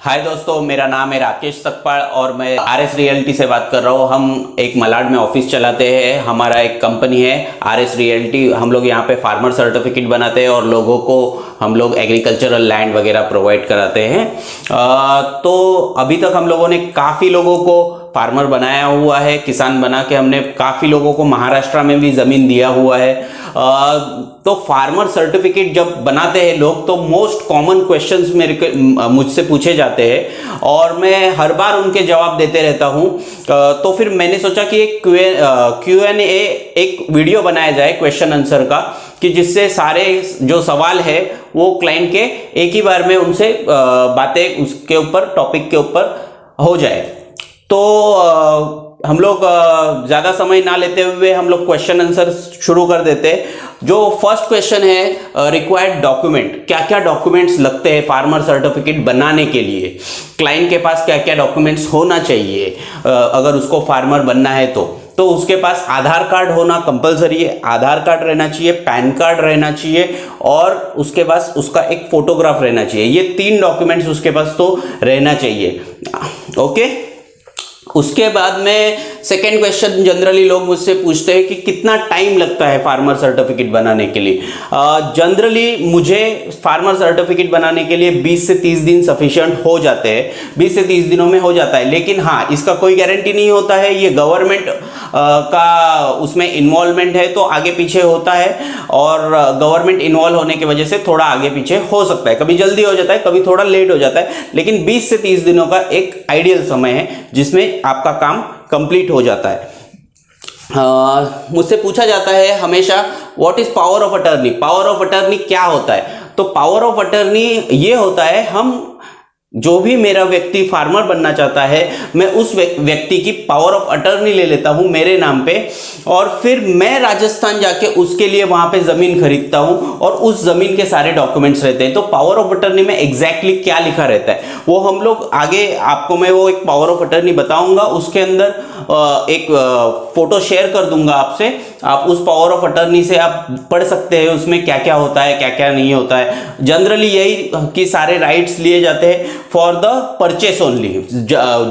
हाय दोस्तों, मेरा नाम है राकेश सकपाल और मैं RS रियल्टी से बात कर रहा हूँ। हम एक मलाड में ऑफिस चलाते हैं। हमारा एक कंपनी है RS रियल्टी। हम लोग यहाँ पे फार्मर सर्टिफिकेट बनाते हैं और लोगों को हम लोग एग्रीकल्चरल लैंड वगैरह प्रोवाइड कराते हैं। तो अभी तक हम लोगों ने काफ़ी लोगों को फार्मर बनाया हुआ है, किसान बना के हमने काफ़ी लोगों को महाराष्ट्र में भी ज़मीन दिया हुआ है। तो फार्मर सर्टिफिकेट जब बनाते हैं लोग तो मोस्ट कॉमन क्वेश्चंस मुझसे पूछे जाते हैं और मैं हर बार उनके जवाब देते रहता हूं। तो फिर मैंने सोचा कि एक Q&A एक वीडियो बनाया जाए क्वेश्चन आंसर का, कि जिससे सारे जो सवाल है वो क्लाइंट के एक ही बार में उनसे बातें उसके ऊपर टॉपिक के ऊपर हो जाए। तो हम लोग ज़्यादा समय ना लेते हुए हम लोग क्वेश्चन आंसर शुरू कर देते हैं। जो फर्स्ट क्वेश्चन है, रिक्वायर्ड डॉक्यूमेंट, क्या क्या डॉक्यूमेंट्स लगते हैं फार्मर सर्टिफिकेट बनाने के लिए, क्लाइंट के पास क्या क्या डॉक्यूमेंट्स होना चाहिए अगर उसको फार्मर बनना है तो उसके पास आधार कार्ड होना कंपलसरी है। आधार कार्ड रहना चाहिए, पैन कार्ड रहना चाहिए और उसके पास उसका एक फोटोग्राफ रहना चाहिए। ये 3 डॉक्यूमेंट्स उसके पास तो रहना चाहिए। ओके, उसके बाद में सेकेंड क्वेश्चन जनरली लोग मुझसे पूछते हैं कि कितना टाइम लगता है फार्मर सर्टिफिकेट बनाने के लिए। जनरली मुझे फार्मर सर्टिफिकेट बनाने के लिए 20 से 30 दिन सफिशिएंट हो जाते हैं। 20 से 30 दिनों में हो जाता है, लेकिन हाँ, इसका कोई गारंटी नहीं होता है। ये गवर्नमेंट का उसमें इन्वॉल्वमेंट है तो आगे पीछे होता है और गवर्नमेंट इन्वॉल्व होने की वजह से थोड़ा आगे पीछे हो सकता है। कभी जल्दी हो जाता है, कभी थोड़ा लेट हो जाता है, लेकिन 20 से 30 दिनों का एक आइडियल समय है जिसमें आपका काम कंप्लीट हो जाता है। मुझसे पूछा जाता है हमेशा, what is power of attorney. Power of attorney क्या होता है? तो पावर ऑफ अटर्नी ये होता है, हम जो भी मेरा व्यक्ति फार्मर बनना चाहता है, मैं उस व्यक्ति की पावर ऑफ अटर्नी ले लेता हूं मेरे नाम पे और फिर मैं राजस्थान जाके उसके लिए वहां पे जमीन खरीदता हूं और उस जमीन के सारे डॉक्यूमेंट्स रहते हैं। तो पावर ऑफ अटर्नी में एग्जैक्टली क्या लिखा रहता है वो हम लोग आगे आपको मैं वो एक पावर ऑफ अटर्नी बताऊंगा। उसके अंदर एक फोटो शेयर कर दूंगा आपसे। आप उस पावर ऑफ अटर्नी से आप पढ़ सकते हैं उसमें क्या क्या होता है, क्या क्या नहीं होता है। जनरली यही कि सारे राइट्स लिए जाते हैं फॉर द परचेस ओनली।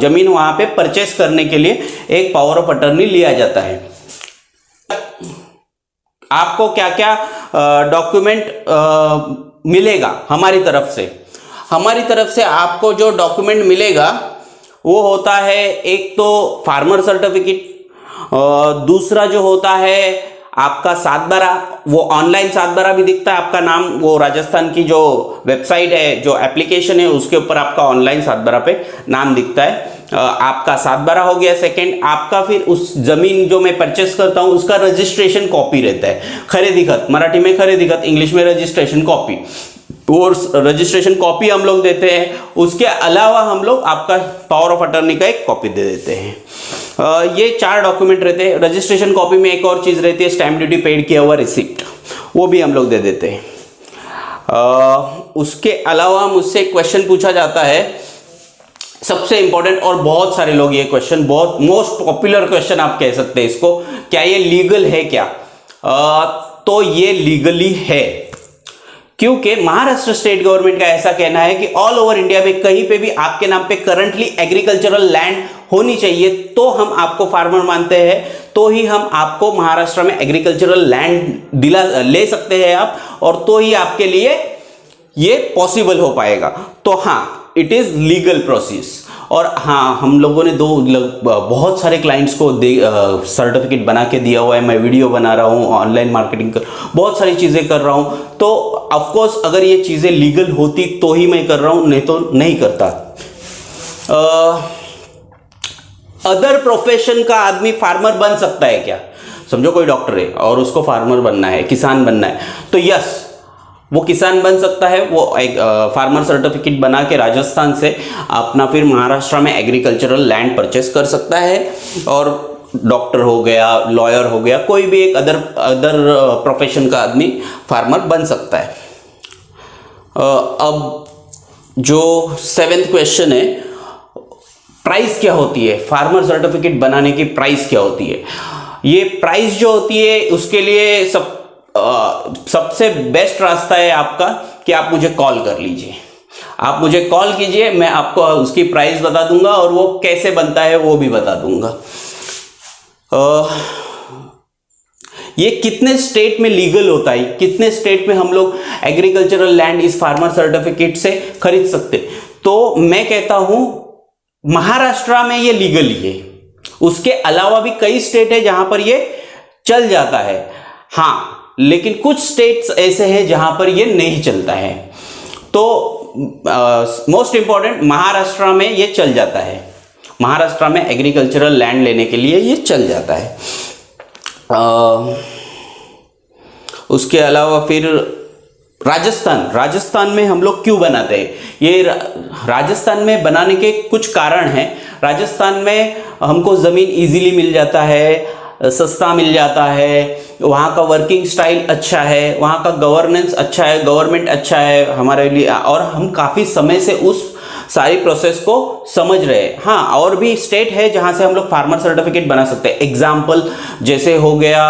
जमीन वहां पे परचेस करने के लिए एक पावर ऑफ अटर्नी लिया जाता है। आपको क्या क्या डॉक्यूमेंट मिलेगा हमारी तरफ से? हमारी तरफ से आपको जो डॉक्यूमेंट मिलेगा वो होता है, एक तो फार्मर सर्टिफिकेट, दूसरा जो होता है आपका 7/12। वो ऑनलाइन 7/12 भी दिखता है, आपका नाम वो राजस्थान की जो वेबसाइट है, जो एप्लीकेशन है, उसके ऊपर आपका ऑनलाइन 7/12 पे नाम दिखता है। आपका 7/12 हो गया। सेकंड, आपका फिर उस जमीन जो मैं परचेस करता हूं उसका रजिस्ट्रेशन कॉपी रहता है। खरीदी खत, मराठी में खरीदी खत, इंग्लिश में रजिस्ट्रेशन कॉपी। और रजिस्ट्रेशन कॉपी हम लोग देते हैं। उसके अलावा हम लोग आपका पावर ऑफ अटर्नी का एक कॉपी दे देते हैं। ये 4 डॉक्यूमेंट रहते हैं। रजिस्ट्रेशन कॉपी में एक और चीज रहती है, स्टैम्प ड्यूटी पेड किया हुआ रिसिप्ट, वो भी हम लोग दे देते हैं। उसके अलावा मुझसे क्वेश्चन पूछा जाता है, सबसे इंपॉर्टेंट, और बहुत सारे लोग ये क्वेश्चन, बहुत मोस्ट पॉपुलर क्वेश्चन आप कह सकते हैं इसको, क्या ये लीगल है क्या? तो ये लीगली है, क्योंकि महाराष्ट्र स्टेट गवर्नमेंट का ऐसा कहना है कि ऑल ओवर इंडिया में कहीं पे भी आपके नाम पे करंटली एग्रीकल्चरल लैंड होनी चाहिए तो हम आपको फार्मर मानते हैं, तो ही हम आपको महाराष्ट्र में एग्रीकल्चरल लैंड ले सकते हैं आप, और तो ही आपके लिए ये पॉसिबल हो पाएगा। तो हाँ, इट इज लीगल प्रोसेस। और हाँ, हम लोगों ने बहुत सारे क्लाइंट्स को सर्टिफिकेट बना के दिया हुआ है। मैं वीडियो बना रहा हूँ, ऑनलाइन मार्केटिंग कर, बहुत सारी चीज़ें कर रहा हूँ। तो ऑफकोर्स अगर ये चीज़ें लीगल होती तो ही मैं कर रहा हूँ, नहीं तो नहीं करता। अदर प्रोफेशन का आदमी फार्मर बन सकता है क्या? समझो कोई डॉक्टर है और उसको फार्मर बनना है, किसान बनना है, तो यस, वो किसान बन सकता है। वो एक फार्मर सर्टिफिकेट बना के राजस्थान से अपना फिर महाराष्ट्र में एग्रीकल्चरल लैंड परचेस कर सकता है। और डॉक्टर हो गया, लॉयर हो गया, कोई भी एक अदर प्रोफेशन का आदमी फार्मर बन सकता है। अब जो 7th क्वेश्चन है, प्राइस क्या होती है? फार्मर सर्टिफिकेट बनाने की प्राइस क्या होती है? ये प्राइस जो होती है उसके लिए सबसे बेस्ट रास्ता है आपका कि आप मुझे कॉल कर लीजिए। आप मुझे कॉल कीजिए, मैं आपको उसकी प्राइस बता दूंगा और वो कैसे बनता है वो भी बता दूंगा। ये कितने स्टेट में लीगल होता है, कितने स्टेट में हम लोग एग्रीकल्चरल लैंड इस फार्मर सर्टिफिकेट से खरीद सकते, तो मैं कहता हूं महाराष्ट्र में ये लीगल है। उसके अलावा भी कई स्टेट है जहां पर ये चल जाता है, हाँ, लेकिन कुछ स्टेट्स ऐसे हैं जहां पर ये नहीं चलता है। तो मोस्ट इंपॉर्टेंट, महाराष्ट्र में ये चल जाता है, महाराष्ट्र में एग्रीकल्चरल लैंड लेने के लिए ये चल जाता है। उसके अलावा फिर राजस्थान में हम लोग क्यों बनाते हैं, ये राजस्थान में बनाने के कुछ कारण हैं। राजस्थान में हमको ज़मीन इजीली मिल जाता है, सस्ता मिल जाता है, वहाँ का वर्किंग स्टाइल अच्छा है, वहाँ का गवर्नेंस अच्छा है, गवर्नमेंट अच्छा है हमारे लिए, और हम काफ़ी समय से उस सारी प्रोसेस को समझ रहे हैं। हाँ, और भी स्टेट है जहाँ से हम लोग फार्मर सर्टिफिकेट बना सकते हैं। एग्जाम्पल जैसे हो गया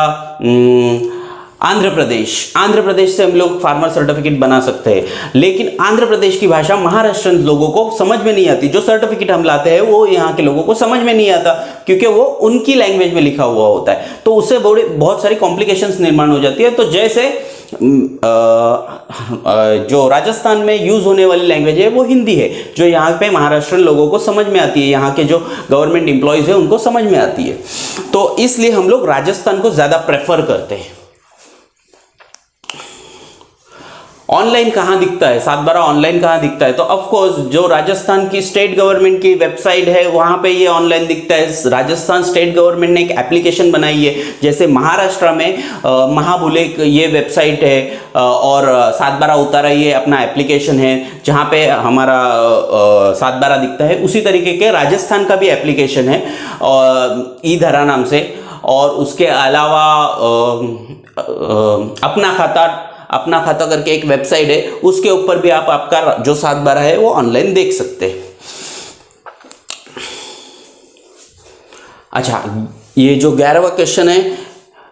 आंध्र प्रदेश से हम लोग फार्मर सर्टिफिकेट बना सकते हैं, लेकिन आंध्र प्रदेश की भाषा महाराष्ट्रियन लोगों को समझ में नहीं आती। जो सर्टिफिकेट हम लाते हैं वो यहाँ के लोगों को समझ में नहीं आता, क्योंकि वो उनकी लैंग्वेज में लिखा हुआ होता है, तो उससे बहुत सारी कॉम्प्लिकेशंस निर्माण हो जाती है। तो जैसे जो राजस्थान में यूज होने वाली लैंग्वेज है वो हिंदी है, जो यहाँ पे महाराष्ट्रियन लोगों को समझ में आती है, यहाँ के जो गवर्नमेंट एम्प्लॉयज है उनको समझ में आती है, तो इसलिए हम लोग राजस्थान को ज्यादा प्रेफर करते हैं। ऑनलाइन कहाँ दिखता है, 7/12 ऑनलाइन कहाँ दिखता है, तो ऑफ कोर्स जो राजस्थान की स्टेट गवर्नमेंट की वेबसाइट है वहाँ पे ये ऑनलाइन दिखता है। राजस्थान स्टेट गवर्नमेंट ने एक एप्लीकेशन बनाई है, जैसे महाराष्ट्र में महाबुलेक ये वेबसाइट है, और 7/12 उतारा ये अपना एप्लीकेशन है जहाँ पे हमारा 7/12 दिखता है। उसी तरीके के राजस्थान का भी एप्लीकेशन है ई धरा नाम से, और उसके अलावा अपना खाता करके एक वेबसाइट है, उसके ऊपर भी आप आपका जो 7/12 है वो ऑनलाइन देख सकते हैं। अच्छा, ये जो 11वां क्वेश्चन है,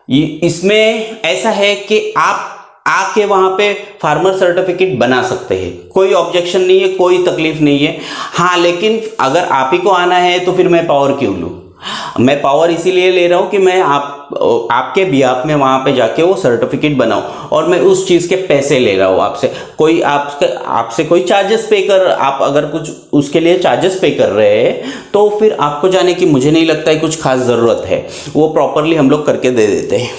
ये इसमें ऐसा है कि आप आके वहां पे फार्मर सर्टिफिकेट बना सकते हैं, कोई ऑब्जेक्शन नहीं है, कोई तकलीफ नहीं है। हाँ, लेकिन अगर आप ही को आना है तो फिर मैं पावर क्यों लूँ? मैं पावर इसीलिए ले रहा हूं कि मैं आपके बिहाफ में वहां पे जाके वो सर्टिफिकेट बनाऊं, और मैं उस चीज के पैसे ले रहा हूं आपसे। कोई आपसे कोई चार्जेस पे कर, आप अगर कुछ उसके लिए चार्जेस पे कर रहे हैं तो फिर आपको जाने की मुझे नहीं लगता है कुछ खास जरूरत है, वो प्रॉपरली हम लोग करके दे देते हैं।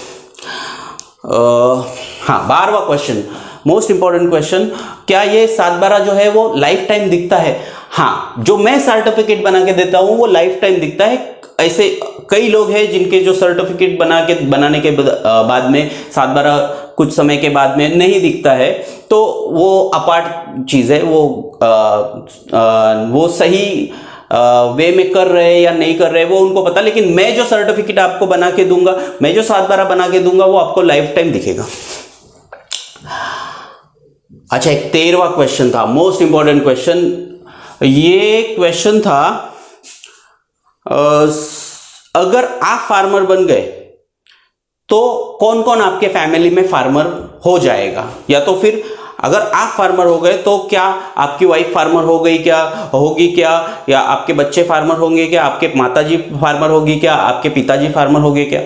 हाँ, 12वां क्वेश्चन, मोस्ट इंपॉर्टेंट क्वेश्चन, क्या ये 7/12 जो है वो लाइफ टाइम दिखता है? हाँ, जो मैं सर्टिफिकेट बना के देता हूं वो लाइफ टाइम दिखता है। ऐसे कई लोग हैं जिनके जो सर्टिफिकेट बनाने के बाद में 7/12 कुछ समय के बाद में नहीं दिखता है, तो वो अपार्ट चीज है, वो सही वे में कर रहे हैं या नहीं कर रहे वो उनको पता, लेकिन मैं जो सर्टिफिकेट आपको बना के दूंगा, मैं जो 7/12 बना के दूंगा वो आपको लाइफ टाइम दिखेगा। अच्छा, एक 13वां क्वेश्चन था, मोस्ट इंपॉर्टेंट क्वेश्चन। ये क्वेश्चन था, अगर आप फार्मर बन गए तो कौन कौन आपके फैमिली में फार्मर हो जाएगा, या तो फिर अगर आप फार्मर हो गए तो क्या आपकी वाइफ फार्मर होगी क्या, या आपके बच्चे फार्मर होंगे क्या, आपके माताजी फार्मर होगी क्या, आपके पिताजी फार्मर होंगे क्या?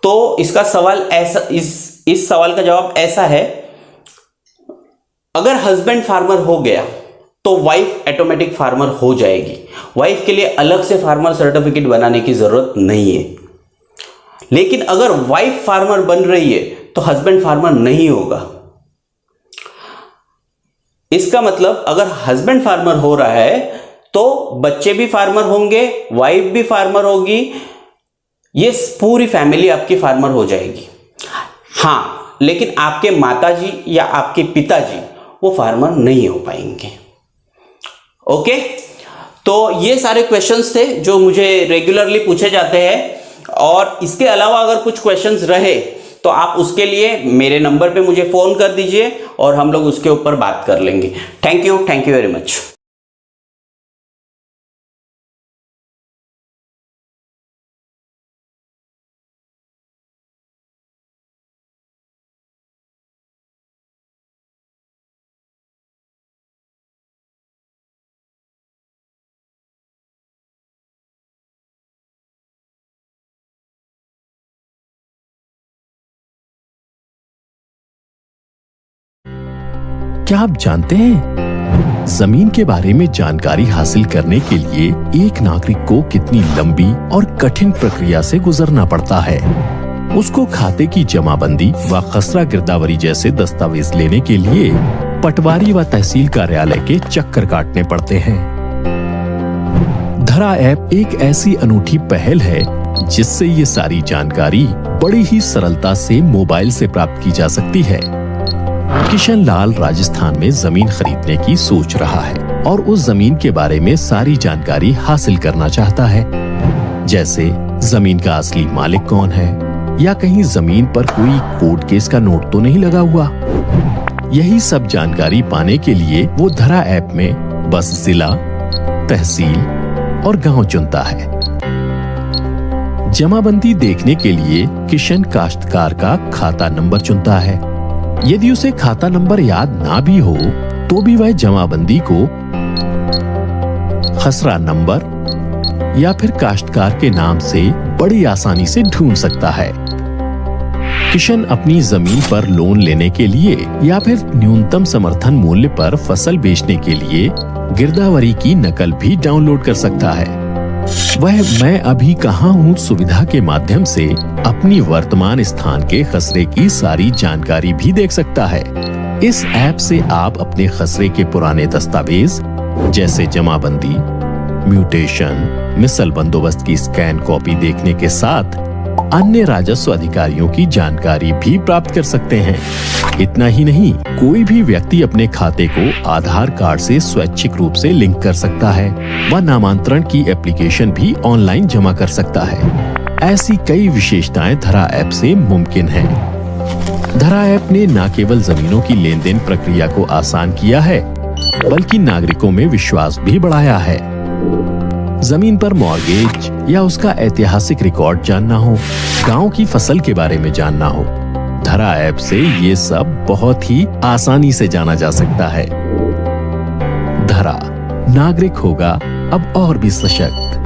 तो इसका सवाल ऐसा, इस सवाल का जवाब ऐसा है, अगर हस्बैंड फार्मर हो गया तो वाइफ ऑटोमेटिक फार्मर हो जाएगी। वाइफ के लिए अलग से फार्मर सर्टिफिकेट बनाने की जरूरत नहीं है। लेकिन अगर वाइफ फार्मर बन रही है तो हस्बैंड फार्मर नहीं होगा। इसका मतलब अगर हस्बैंड फार्मर हो रहा है तो बच्चे भी फार्मर होंगे, वाइफ भी फार्मर होगी, ये पूरी फैमिली आपकी फार्मर हो जाएगी। हाँ, लेकिन आपके माताजी या आपके पिताजी वो फार्मर नहीं हो पाएंगे। ओके, तो ये सारे क्वेश्चंस थे जो मुझे रेगुलरली पूछे जाते हैं, और इसके अलावा अगर कुछ क्वेश्चंस रहे तो आप उसके लिए मेरे नंबर पे मुझे फोन कर दीजिए और हम लोग उसके ऊपर बात कर लेंगे। Thank you very much. क्या आप जानते हैं जमीन के बारे में जानकारी हासिल करने के लिए एक नागरिक को कितनी लंबी और कठिन प्रक्रिया से गुजरना पड़ता है। उसको खाते की जमाबंदी व खसरा गिरदावरी जैसे दस्तावेज लेने के लिए पटवारी व तहसील कार्यालय के चक्कर काटने पड़ते हैं। धरा ऐप एक ऐसी अनूठी पहल है जिससे ये सारी जानकारी बड़ी ही सरलता से मोबाइल से प्राप्त की जा सकती है। किशन लाल राजस्थान में जमीन खरीदने की सोच रहा है और उस जमीन के बारे में सारी जानकारी हासिल करना चाहता है, जैसे जमीन का असली मालिक कौन है, या कहीं जमीन पर कोई कोर्ट केस का नोट तो नहीं लगा हुआ। यही सब जानकारी पाने के लिए वो धरा ऐप में बस जिला, तहसील और गांव चुनता है। जमाबंदी देखने के लिए किशन काश्तकार का खाता नंबर चुनता है। यदि उसे खाता नंबर याद ना भी हो तो भी वह जमाबंदी को खसरा नंबर या फिर काश्तकार के नाम से बड़ी आसानी से ढूंढ सकता है। किशन अपनी जमीन पर लोन लेने के लिए या फिर न्यूनतम समर्थन मूल्य पर फसल बेचने के लिए गिरदावरी की नकल भी डाउनलोड कर सकता है। वह मैं अभी कहाँ हूँ सुविधा के माध्यम से अपनी वर्तमान स्थान के खसरे की सारी जानकारी भी देख सकता है। इस ऐप से आप अपने खसरे के पुराने दस्तावेज जैसे जमाबंदी, म्यूटेशन, मिसल बंदोबस्त की स्कैन कॉपी देखने के साथ अन्य राजस्व अधिकारियों की जानकारी भी प्राप्त कर सकते हैं। इतना ही नहीं, कोई भी व्यक्ति अपने खाते को आधार कार्ड से स्वैच्छिक रूप से लिंक कर सकता है व नामांतरण की एप्लीकेशन भी ऑनलाइन जमा कर सकता है। ऐसी कई विशेषताएं धरा ऐप से मुमकिन हैं। धरा ऐप ने न केवल जमीनों की लेन देन प्रक्रिया को आसान किया है, बल्कि नागरिकों में विश्वास भी बढ़ाया है। जमीन पर मॉर्गेज या उसका ऐतिहासिक रिकॉर्ड जानना हो, गांव की फसल के बारे में जानना हो, धरा ऐप से ये सब बहुत ही आसानी से जाना जा सकता है। धरा नागरिक होगा अब और भी सशक्त।